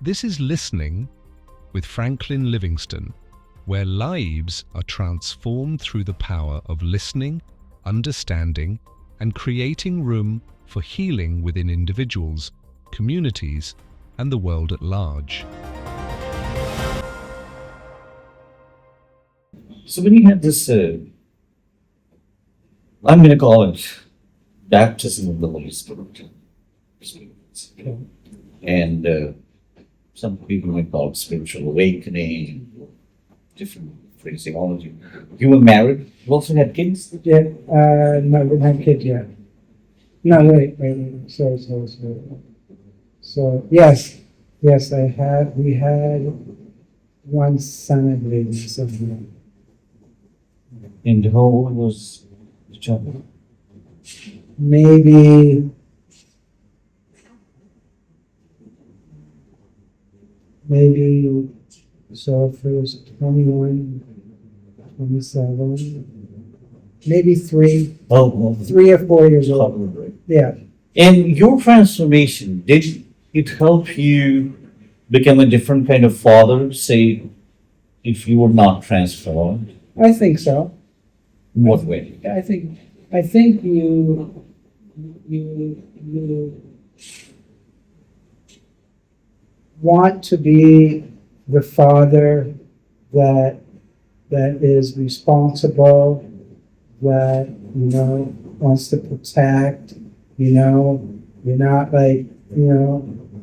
This is Listening with Franklin Livingston, where lives are transformed through the power of listening, understanding, and creating room for healing within individuals, communities, and the world at large. So when you had this, I'm going to call it baptism of the Holy Spirit. And some people might call it spiritual awakening, different phraseology. You were married, you also had kids? Yeah, no, we didn't have kids yet. No, wait. So, yes, we had one son, I believe, something. And how old was the child? Maybe, so if it was 21, 27, maybe 3 or 4 years old. Right. Yeah. And your transformation, did it help you become a different kind of father, say, if you were not transformed? I think so. In what way? I think you want to be the father that is responsible, that wants to protect. You're not like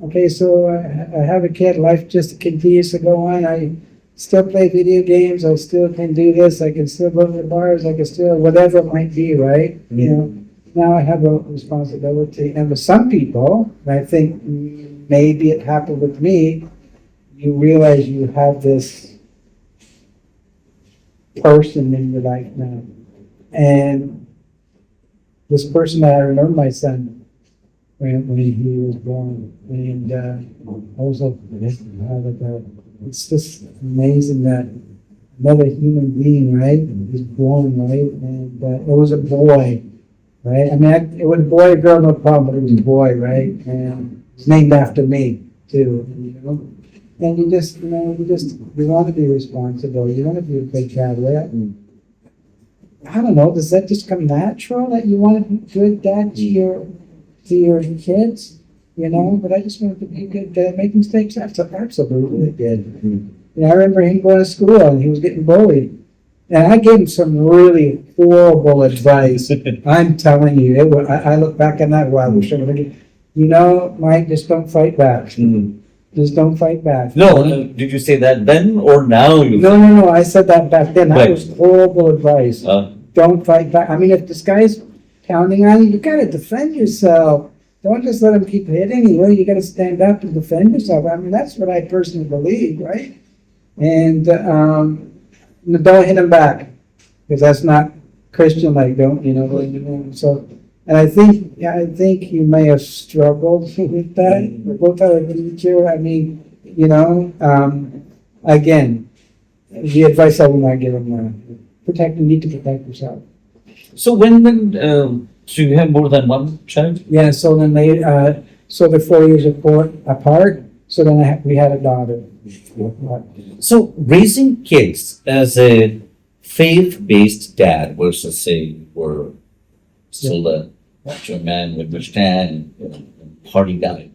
okay, so I have a kid. Life just continues to go on. I still play video games. I still can do this. I can still go to the bars. I can still whatever it might be, right? Now I have a responsibility. And with some people, and I think maybe it happened with me, you realize you have this person in your life now. And this person, I remember my son when he was born. And I was like, it's just amazing that another human being, right, is born, right? And it was a boy, right? I mean, it was a boy or girl, no problem, but it was a boy, right? And it's named after me, too, And you want to be responsible. You want to be a good traveler. I don't know, does that just come natural that you want to be a good dad to your kids? But I just wanted to be good dad, make mistakes. Absolutely did. I remember him going to school and he was getting bullied. And I gave him some really horrible advice. I'm telling you, I look back on that, I wish I would have, Mike, just don't fight back. Just don't fight back. No, did you say that then or now? No, I said that back then. That Right. was horrible advice. Don't fight back. I mean, if this guy's pounding on you, you gotta defend yourself. Don't just let him keep hitting you. You gotta stand up and defend yourself. I mean, that's what I personally believe, right? And don't hit him back, because that's not Christian-like. Don't. So, and I think you may have struggled with that. We're both out of nature. I mean, again, the advice I would not give him: you need to protect yourself. So so you have more than one child? Yeah. So then they're 4 years apart. So then we had a daughter. So raising kids as a faith-based dad versus say we're still a macho man with mustache and party guy.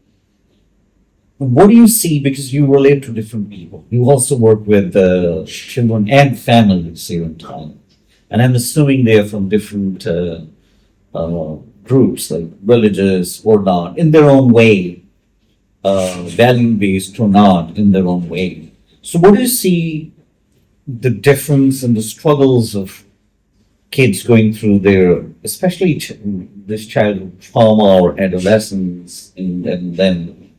What do you see, because you relate to different people? You also work with children and families here in town. And I'm assuming they're from different groups, like religious or not, in their own way, value-based or not, in their own way. So what do you see the difference and the struggles of kids going through their, especially this childhood trauma or adolescence, and then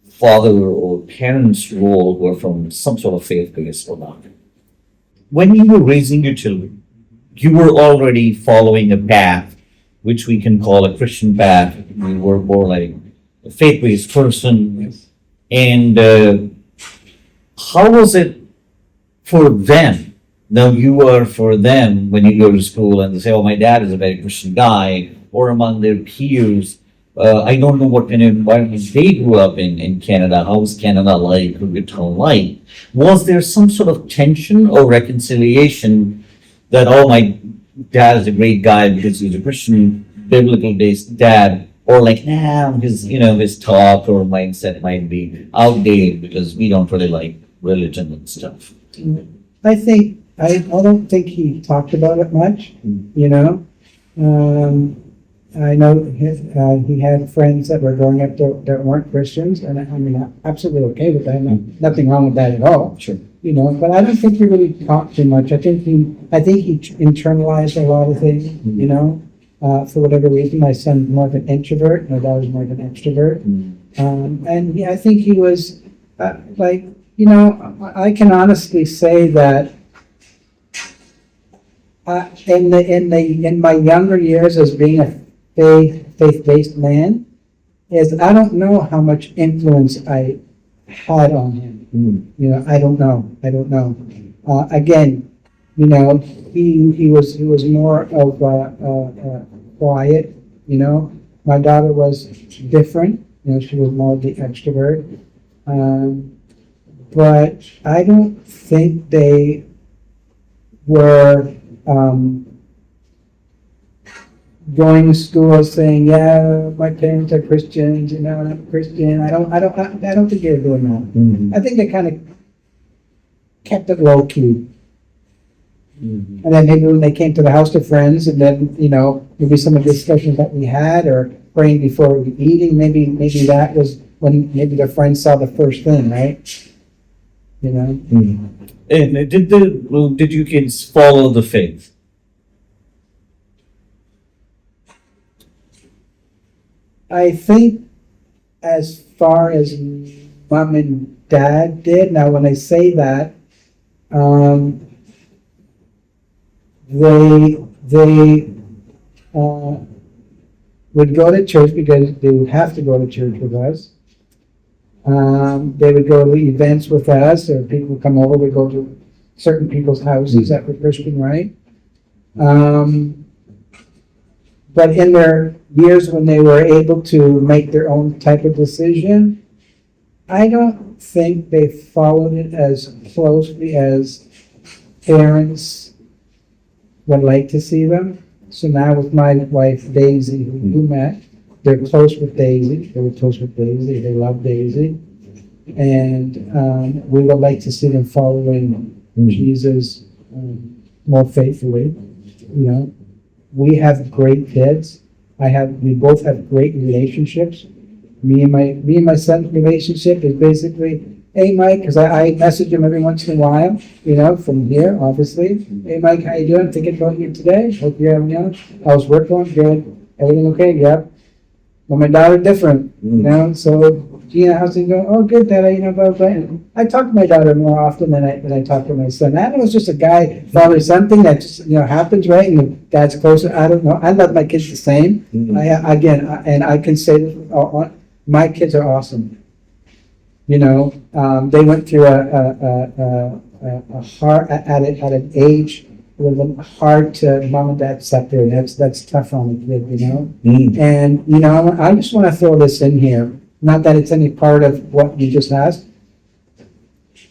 father or parents' role were from some sort of faith-based or not? When you were raising your children, you were already following a path, which we can call a Christian path. You were more like a faith-based person. Yes. And how was it for them? Now you are for them when you go to school and they say, oh, my dad is a very Christian guy, or among their peers. I don't know what kind of environment they grew up in Canada. How's Canada like, return like? Was there some sort of tension or reconciliation that, oh, my dad is a great guy because he's a Christian, biblical based dad, or like, nah, his talk or mindset might be outdated because we don't really like religion and stuff. I don't think he talked about it much, you know. I know he had friends that were growing up that weren't Christians, and I mean, I'm absolutely okay with that. Nothing wrong with that at all. Sure. You know, but I don't think he really talked too much. I think he internalized a lot of things, you know, for whatever reason. My son's more of an introvert, my daughter's more of an extrovert. And I think he was, I can honestly say that in my younger years as being a faith-based man, is I don't know how much influence I had on him. You know, I don't know. Again, you know, he was more of quiet. You know, my daughter was different. You know, she was more of the extrovert. But I don't think they were going to school saying, "Yeah, my parents are Christians, you know, and I'm a Christian." I don't think they're doing that. I think they kind of kept it low key. And then maybe when they came to the house to friends, and then you know maybe some of the discussions that we had, or praying before eating, maybe that was when maybe their friends saw the first thing, right? You know. And did you kids follow the faith? I think as far as mom and dad did, now when I say that, they would go to church because they would have to go to church with us. They would go to events with us, or people would come over. We'd go to certain people's houses that were Christian, right? But in their years when they were able to make their own type of decision, I don't think they followed it as closely as parents would like to see them. So now with my wife Daisy, who met, they're close with Daisy. They were close with Daisy. They love Daisy. And we would like to see them following Jesus more faithfully. You know, we have great kids. We both have great relationships. Me and my son's relationship is basically, "Hey Mike," because I message him every once in a while, you know, from here, obviously. "Hey Mike, how you doing? Thinking about you today. Hope you're having fun. How's work going? Good. Everything okay? Yep." Well, my daughter different, you know. So Gina, how's it going? "Oh, good, Dad. You know, blah, blah." And I talk to my daughter more often than I talk to my son. I don't know, it's just a guy father son thing that just happens, right? And the dad's closer. I don't know. I love my kids the same. I can say this, my kids are awesome. You know, they went through a hard at an age with hard to mom and dad separate. That's tough on the kid, you know. And I just want to throw this in here. Not that it's any part of what you just asked,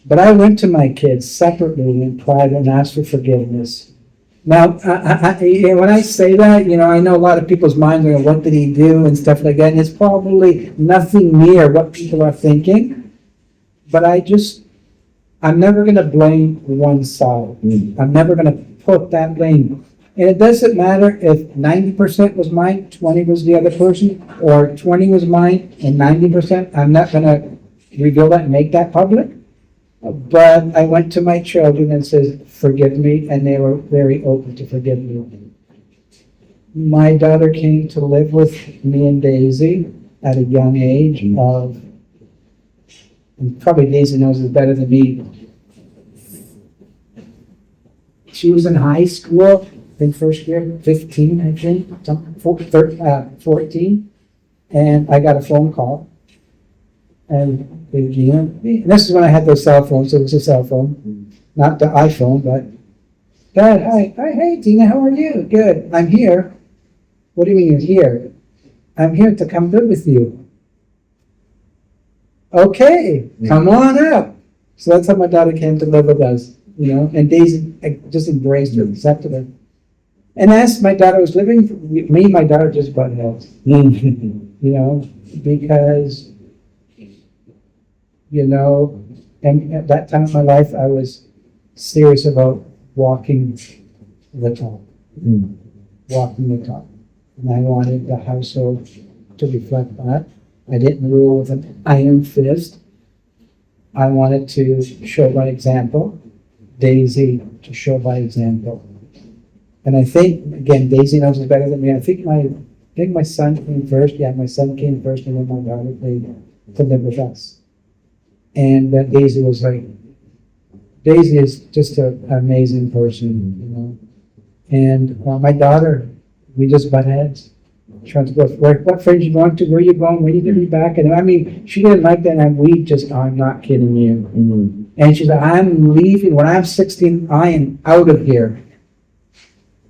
but I went to my kids separately in private and asked for forgiveness. Now, when I say that, I know a lot of people's minds are, what did he do and stuff like that, and it's probably nothing near what people are thinking, but I'm never going to blame one side. I'm never going to put that blame. And it doesn't matter if 90% was mine, 20 was the other person, or 20 was mine and 90%. I'm not going to reveal that and make that public. But I went to my children and said, "Forgive me," and they were very open to forgive me. My daughter came to live with me and Daisy at a young age of, and probably Daisy knows it better than me. She was in high school, I think first year, 15, I think, 14, and I got a phone call. And this is when I had those cell phones, so it was a cell phone, not the iPhone, but, "Dad, hi, hey Tina, how are you? Good, I'm here." "What do you mean you're here?" I'm here to come live with you. Okay, come on up. So that's how my daughter came to live with us, you know, and Daisy just embraced her, accepted her. And as my daughter was living, me and my daughter just butted heads, you know, because, you know, and at that time of my life, I was serious about walking the talk, walking the talk. And I wanted the household to reflect that. I didn't rule with an iron fist. I wanted to show by example, Daisy to show by example. And I think, again, Daisy knows it better than me. I think my son came first. Yeah, my son came first, and then my daughter came to live with us. And Daisy was like, Daisy is just an amazing person, you know. And my daughter, we just butt heads. Trying to go, what friends you going to? Where you going? When you going to be back? And I mean, she didn't like that, and we just, I'm not kidding you. And she's like, I'm leaving. When I'm 16, I am out of here.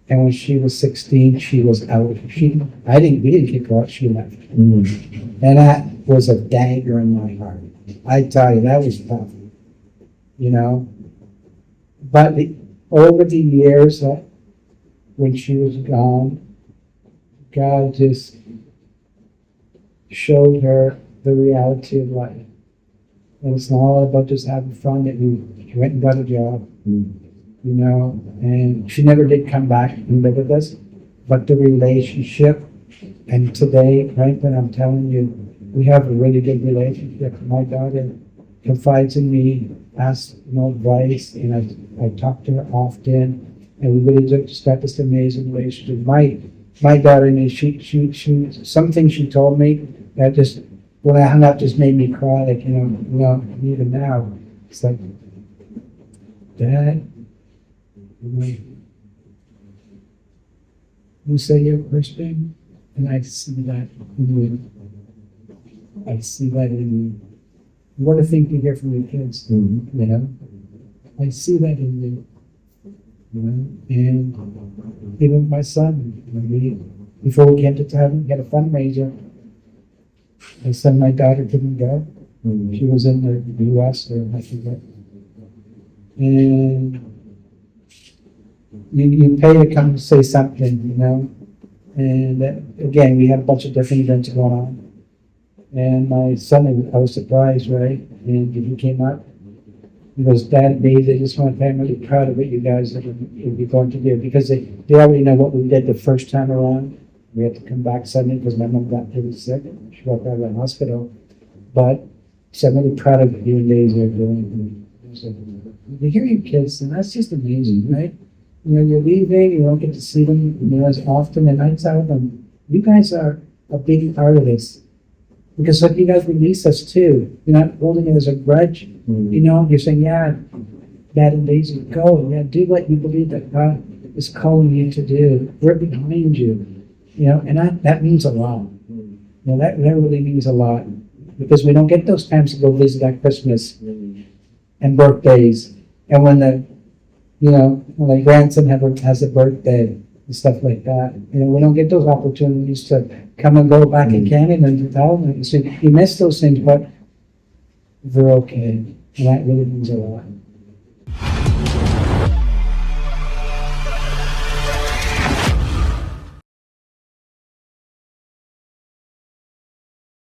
And when she was 16, she was out. We didn't kick her out, she left. And that was a dagger in my heart. I tell you, that was tough, you know. But over the years, when she was gone, God just showed her the reality of life. And it's not all about just having fun, that you went and got a job, you know, and she never did come back and live with us. But the relationship, and today, Franklin, I'm telling you, we have a really good relationship. My daughter confides in me, asks advice, and I talk to her often, and we really just got this amazing relationship. My daughter, I mean, she something she told me that just, when I hung up, just made me cry. Like, even now, it's like, Dad, you say you're Christian, and I see that in you. I see that in you. What a thing to hear from your kids, you know? I see that in you. You know, and even my son, before we came to town, we had a fundraiser. My son, my daughter couldn't go. She was in the U.S. or I forget. And you pay to come say something, you know. And again, we had a bunch of different events going on. And my son, I was surprised, right? And he came up. He goes, Dad, Daisy, I just want to say I'm really proud of what you guys will be going to do, because they already know what we did the first time around. We had to come back suddenly because my mom got pretty sick. She walked out of the hospital. But he said, I'm really proud of what you and Daisy are doing. So, you hear your kids, and that's just amazing, right? You know, you're leaving, you don't get to see them, as often, and I tell them, you guys are a big part of this. Because like you guys release us too. You're not holding it as a grudge. You know, you're saying, yeah, Dad and Daisy, go. Yeah, do what you believe that God is calling you to do. We're behind you. You know, and that means a lot. You know, that really means a lot. Because we don't get those times to go visit at Christmas and birthdays. And when my grandson has a birthday and stuff like that. You know, we don't get those opportunities to come and go back in Canada and tell them. So you miss those things, but they're okay. And that really means a lot.